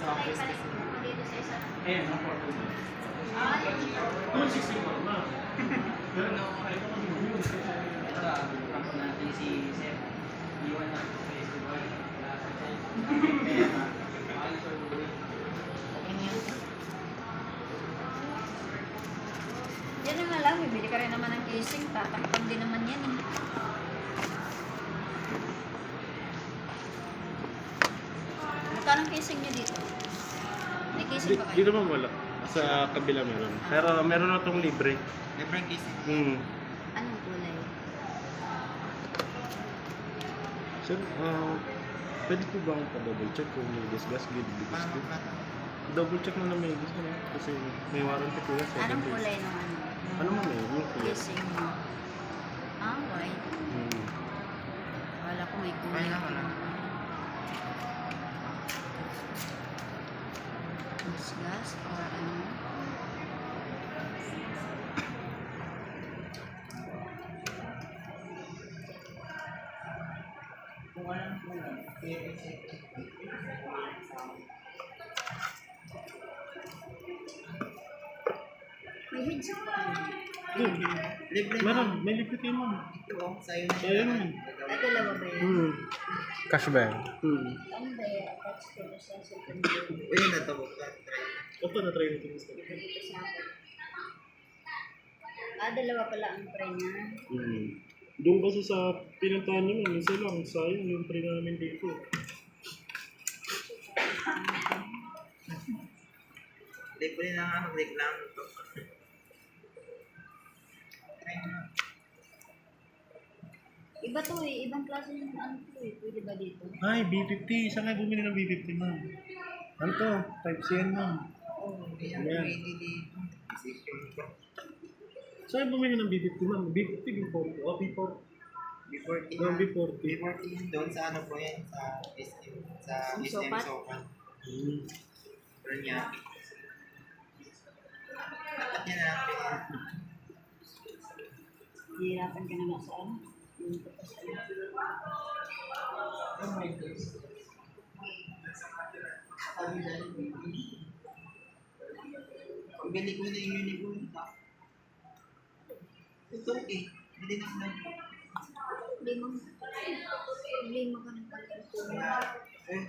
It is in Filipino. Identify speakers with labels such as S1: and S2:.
S1: office kasi.
S2: Dito sa isa.
S1: Ayan, ang portal.
S2: Ah, yun.
S1: 264 na. Pero nakakaya ko kami yun.
S3: Ito, prank natin si Seth. Iwan na sa festival. Wala sa Seth. Ayos or uwi.
S2: Okay na yan. Yan na nga lang, bibili ka rin naman ng casing, tatakpan din naman yan eh. Magkano ang casing nyo dito? May casing ba kayo?
S1: Dito naman wala. Sa kabila meron. Pero meron na itong libre.
S3: Libre ang kising.
S2: Anong kulay?
S1: Sir, pwede po ba ang pa-double check kung may gas bigas
S3: Paano
S1: ko?
S3: magplata?
S1: Double check na may gas na kasi may warranty po yan. 7
S2: Anong
S1: days.
S2: kulay ng ano?
S1: Ano mo may? Yung clear.
S2: Casing mo. Ah, white. Wala ko may kulay.
S3: Wala, wala.
S2: Gas or ano?
S3: Kung anong kulay, i-check.
S2: May headset pa.
S3: Libre na.
S1: Meron, may libre kayo ma'am.
S3: Ito, sa'yo na
S1: Sa'yo na.
S2: Ay, dalawa ba yun?
S1: Cash ba yan?
S2: Ano ba yun? Attach ko na sa cellphone ko.
S3: Uy, na-to.
S1: Ito, na-try natin gusto.
S2: Dito sa akin. Ah, dalawa pala ang try niya.
S1: Doon kasi sa pinuntahan nyo, minsan lang, sayang yung pre namin dito.
S3: Libre na nga, mag-reklamo ito.
S2: Iba to eh. Ibang klase yung ano to eh. Pwede ba dito?
S1: Ay, B50. Saan kayo bumili ng B50 ma'am? Ano to? Type C yan ma'am.
S2: Oh.
S3: Kaya
S1: Ayan.
S3: pwede dito. Decision ko.
S1: Saan kayo bumili ng B50 ma'am? B50, B40. O, B40.
S3: Before
S1: No, B40.
S3: Before doon sa ano po yan, sa SM, sa
S2: Ang
S3: SM
S2: sopat?
S3: Sopan. Pero niya. Dapat niya na lang.
S2: Hihirapan ka naman sa ano. Yung tapos ano.
S3: Oh my God. Sabi na rin. Bili ko na yung uniform. Ito okay. Hindi na lang.
S2: Lima ka ng pagkakuha.
S3: Eh,